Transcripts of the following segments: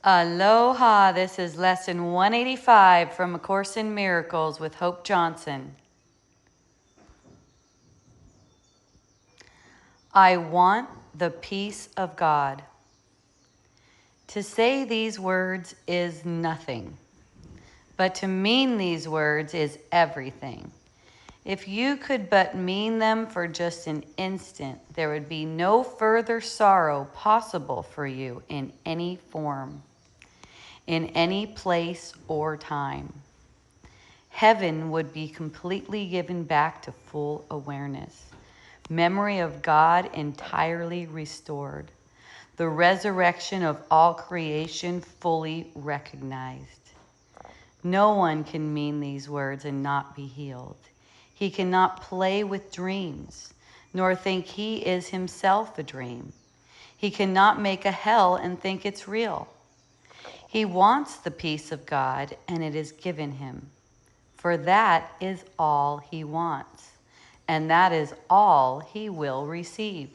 Aloha, this is lesson 185 from A Course in Miracles with Hope Johnson. I want the peace of God. To say these words is nothing, but to mean these words is everything. If you could but mean them for just an instant, there would be no further sorrow possible for you in any form, in any place or time. Heaven would be completely given back to full awareness. Memory of God entirely restored. The resurrection of all creation fully recognized. No one can mean these words and not be healed. He cannot play with dreams, nor think he is himself a dream. He cannot make a hell and think it's real. He wants the peace of God, and it is given him. For that is all he wants, and that is all he will receive.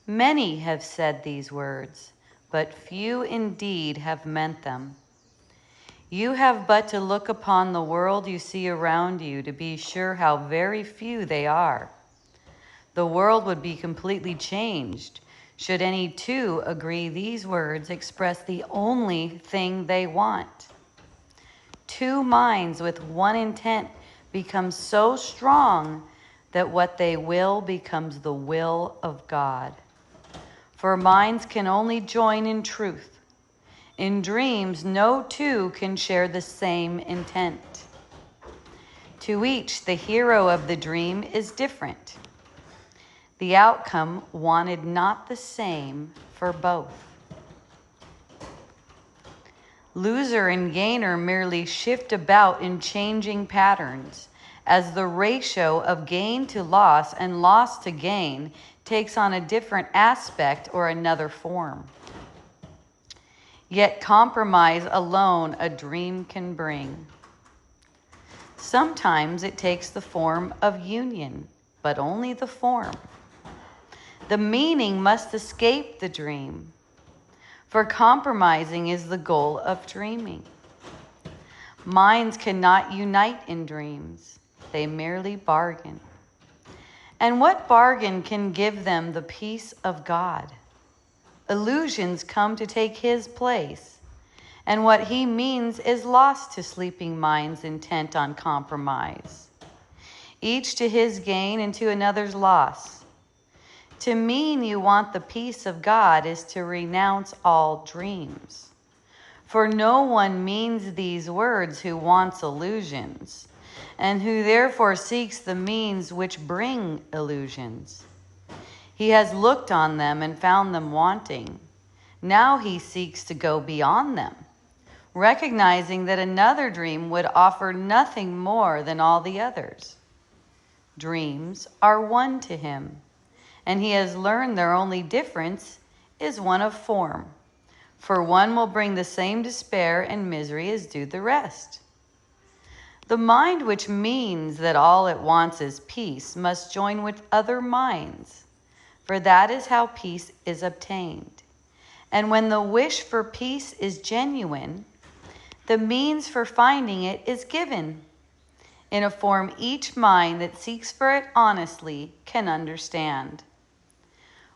Many have said these words, but few indeed have meant them. You have but to look upon the world you see around you to be sure how very few they are. The world would be completely changed should any two agree these words express the only thing they want. Two minds with one intent become so strong that what they will becomes the will of God. For minds can only join in truth. In dreams, no two can share the same intent. To each, the hero of the dream is different. The outcome wanted not the same for both. Loser and gainer merely shift about in changing patterns as the ratio of gain to loss and loss to gain takes on a different aspect or another form. Yet compromise alone a dream can bring. Sometimes it takes the form of union, but only the form. The meaning must escape the dream. For compromising is the goal of dreaming. Minds cannot unite in dreams. They merely bargain. And what bargain can give them the peace of God? Illusions come to take his place, and what he means is lost to sleeping minds intent on compromise, each to his gain and to another's loss. To mean you want the peace of God is to renounce all dreams. For no one means these words who wants illusions, and who therefore seeks the means which bring illusions. He has looked on them and found them wanting. Now he seeks to go beyond them, recognizing that another dream would offer nothing more than all the others. Dreams are one to him, and he has learned their only difference is one of form. For one will bring the same despair and misery as do the rest. The mind which means that all it wants is peace must join with other minds, for that is how peace is obtained. And when the wish for peace is genuine, the means for finding it is given in a form each mind that seeks for it honestly can understand.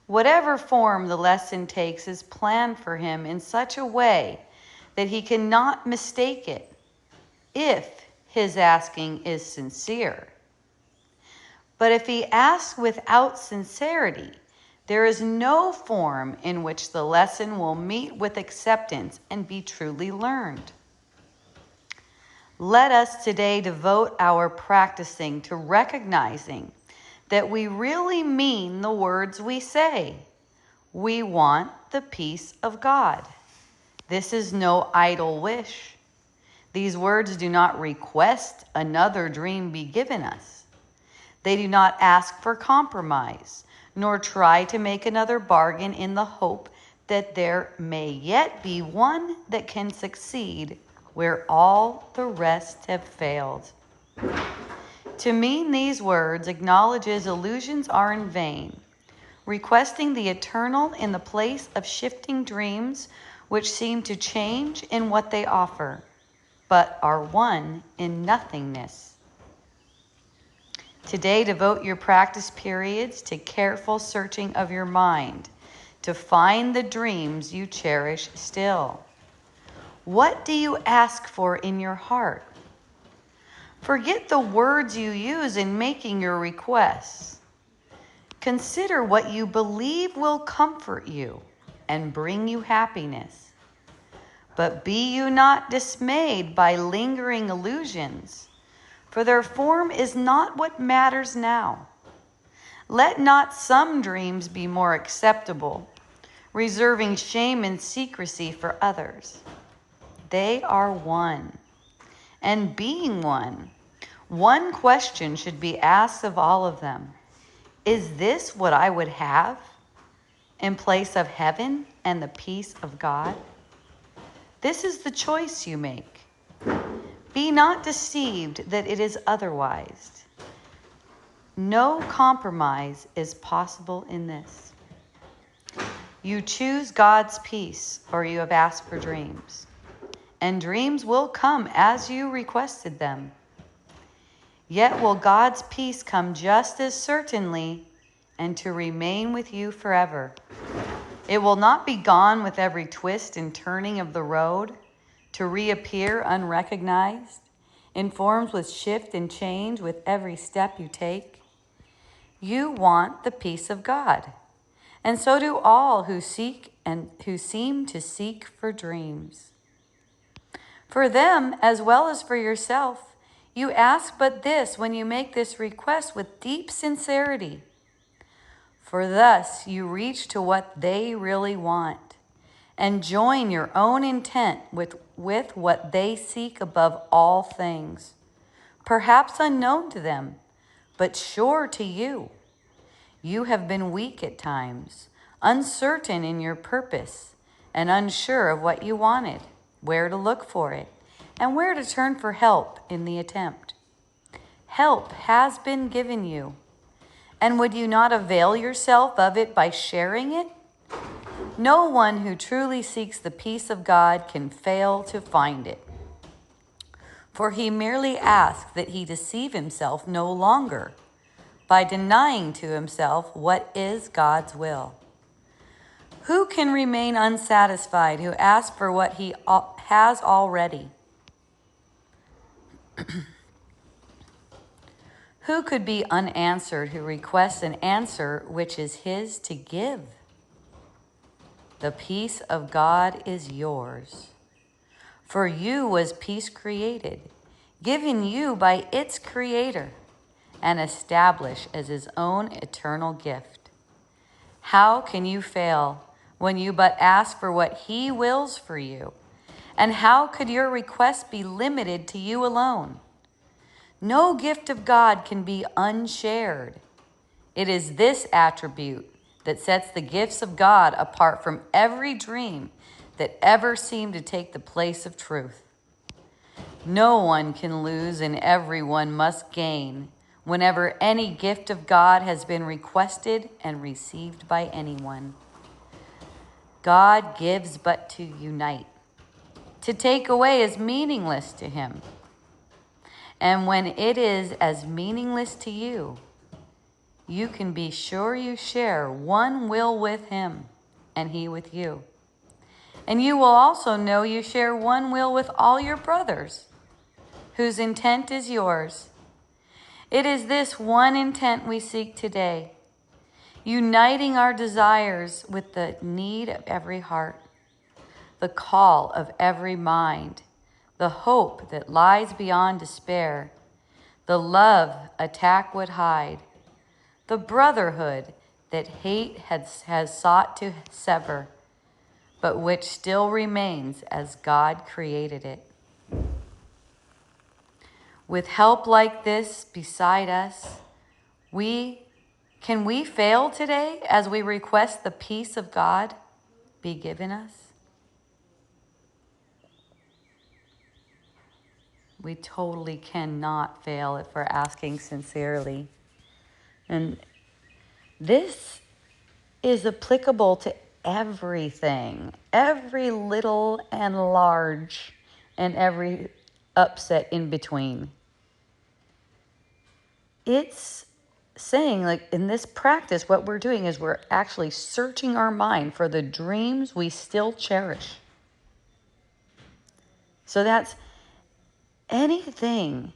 Whatever form the lesson takes is planned for him in such a way that he cannot mistake it if his asking is sincere. But if he asks without sincerity, there is no form in which the lesson will meet with acceptance and be truly learned. Let us today devote our practicing to recognizing that we really mean the words we say. We want the peace of God. This is no idle wish. These words do not request another dream be given us. They do not ask for compromise, nor try to make another bargain in the hope that there may yet be one that can succeed where all the rest have failed. To mean these words acknowledges illusions are in vain, requesting the eternal in the place of shifting dreams which seem to change in what they offer, but are one in nothingness. Today, devote your practice periods to careful searching of your mind to find the dreams you cherish still. What do you ask for in your heart? Forget the words you use in making your requests. Consider what you believe will comfort you and bring you happiness. But be you not dismayed by lingering illusions, for their form is not what matters now. Let not some dreams be more acceptable, reserving shame and secrecy for others. They are one, and being one question should be asked of all of them. Is this what I would have in place of heaven and the peace of God? This is the choice you make. Be not deceived that it is otherwise. No compromise is possible in this. You choose God's peace, or you have asked for dreams, and dreams will come as you requested them. Yet will God's peace come just as certainly and to remain with you forever. It will not be gone with every twist and turning of the road, to reappear unrecognized, in forms which shift and change with every step you take. You want the peace of God, and so do all who seek and who seem to seek for dreams. For them, as well as for yourself, you ask but this when you make this request with deep sincerity. For thus you reach to what they really want, and join your own intent with what they seek above all things, perhaps unknown to them, but sure to you. You have been weak at times, uncertain in your purpose, and unsure of what you wanted, where to look for it, and where to turn for help in the attempt. Help has been given you, and would you not avail yourself of it by sharing it? No one who truly seeks the peace of God can fail to find it. For he merely asks that he deceive himself no longer by denying to himself what is God's will. Who can remain unsatisfied who asks for what he has already? Who could be unanswered who requests an answer which is his to give? The peace of God is yours. For you was peace created, given you by its creator, and established as his own eternal gift. How can you fail when you but ask for what he wills for you? And how could your request be limited to you alone? No gift of God can be unshared. It is this attribute that sets the gifts of God apart from every dream that ever seemed to take the place of truth. No one can lose and everyone must gain whenever any gift of God has been requested and received by anyone. God gives but to unite. To take away is meaningless to him. And when it is as meaningless to you, you can be sure you share one will with him and he with you. And you will also know you share one will with all your brothers, whose intent is yours. It is this one intent we seek today, uniting our desires with the need of every heart, the call of every mind, the hope that lies beyond despair, the love attack would hide, the brotherhood that hate has sought to sever, but which still remains as God created it. With help like this beside us, can we fail today as we request the peace of God be given us? We totally cannot fail if we're asking sincerely. And this is applicable to everything, every little and large, and every upset in between. It's saying, like, in this practice, what we're doing is we're actually searching our mind for the dreams we still cherish. So that's anything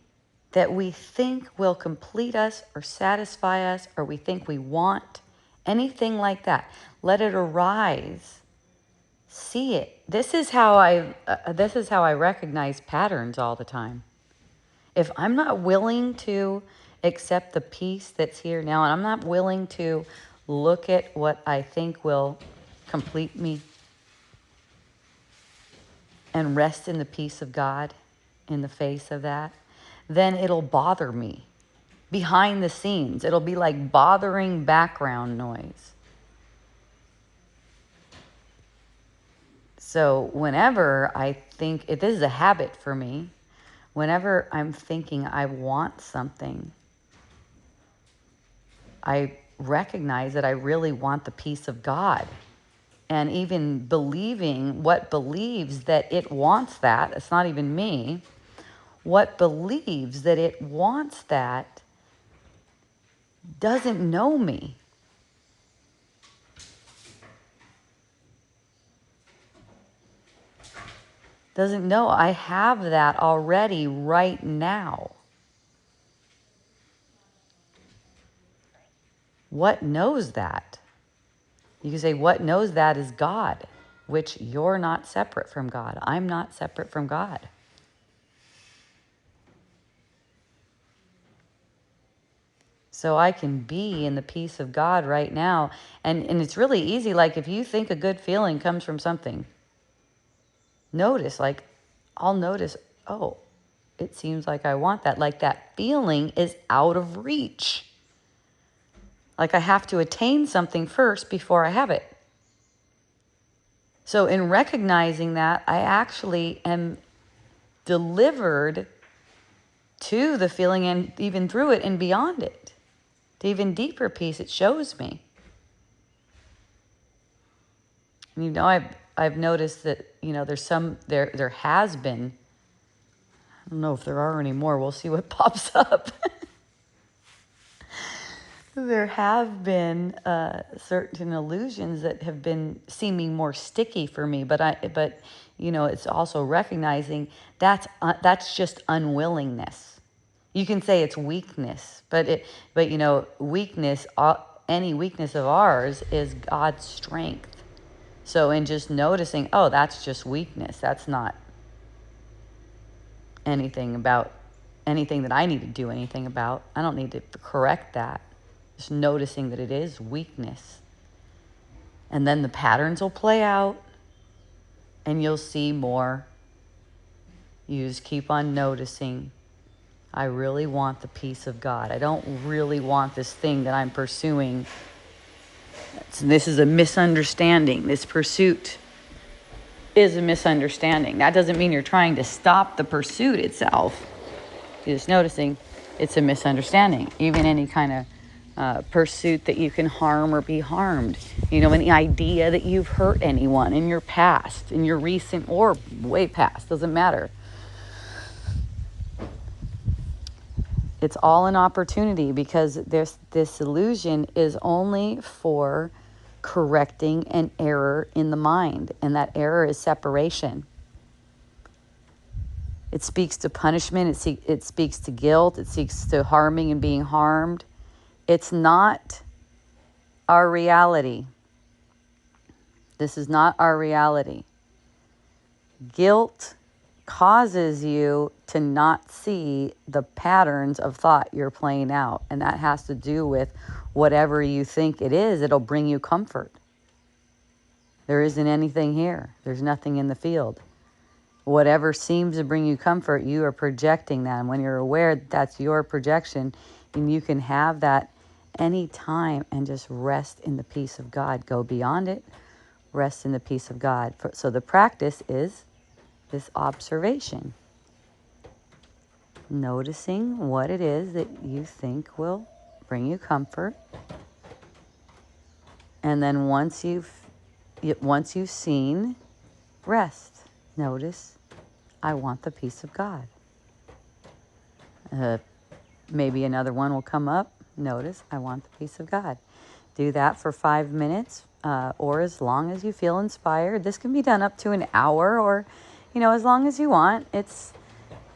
that we think will complete us or satisfy us, or we think we want, anything like that. Let it arise. See it. This is how I recognize patterns all the time. If I'm not willing to accept the peace that's here now, and I'm not willing to look at what I think will complete me and rest in the peace of God in the face of that, then it'll bother me behind the scenes. It'll be like bothering background noise. So whenever I think, if this is a habit for me, whenever I'm thinking I want something, I recognize that I really want the peace of God. And even believing what believes that it wants that, it's not even me, what believes that it wants that doesn't know me. Doesn't know I have that already right now. What knows that? You can say, what knows that is God, which you're not separate from God. I'm not separate from God. So I can be in the peace of God right now. And it's really easy. Like, if you think a good feeling comes from something, notice, like, I'll notice, oh, it seems like I want that. Like, that feeling is out of reach. Like, I have to attain something first before I have it. So in recognizing that, I actually am delivered to the feeling, and even through it and beyond it, to even deeper peace it shows me. And, you know, I've noticed that, you know, there has been, I don't know if there are any more, we'll see what pops up. There have been certain illusions that have been seeming more sticky for me, but you know, it's also recognizing that's just unwillingness. You can say it's weakness, but you know, weakness, any weakness of ours is God's strength. So in just noticing, oh, that's just weakness. That's not anything that I need to do anything about. I don't need to correct that. Just noticing that it is weakness. And then the patterns will play out and you'll see more. You just keep on noticing. I really want the peace of God. I don't really want this thing that I'm pursuing. This is a misunderstanding. This pursuit is a misunderstanding. That doesn't mean you're trying to stop the pursuit itself. You're just noticing it's a misunderstanding. Even any kind of pursuit that you can harm or be harmed. You know, any idea that you've hurt anyone in your past, in your recent or way past, doesn't matter. It's all an opportunity, because this illusion is only for correcting an error in the mind, and that error is separation. It speaks to punishment, it speaks to guilt, it speaks to harming and being harmed. It's not our reality. This is not our reality. Guilt causes you to not see the patterns of thought you're playing out. And that has to do with whatever you think it is. It'll bring you comfort. There isn't anything here. There's nothing in the field. Whatever seems to bring you comfort, you are projecting that. And when you're aware that that's your projection, and you can have that any time and just rest in the peace of God. Go beyond it. Rest in the peace of God. So the practice is this observation. Noticing what it is that you think will bring you comfort. And then once you've seen, rest. Notice, I want the peace of God. Maybe another one will come up. Notice, I want the peace of God. Do that for 5 minutes or as long as you feel inspired. This can be done up to an hour or, as long as you want. It's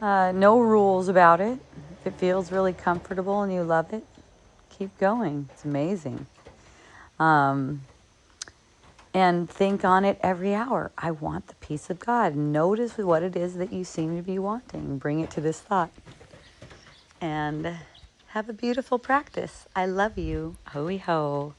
no rules about it. If it feels really comfortable and you love it, keep going. It's amazing. And think on it every hour. I want the peace of God. Notice what it is that you seem to be wanting. Bring it to this thought. And have a beautiful practice. I love you. Hoi ho.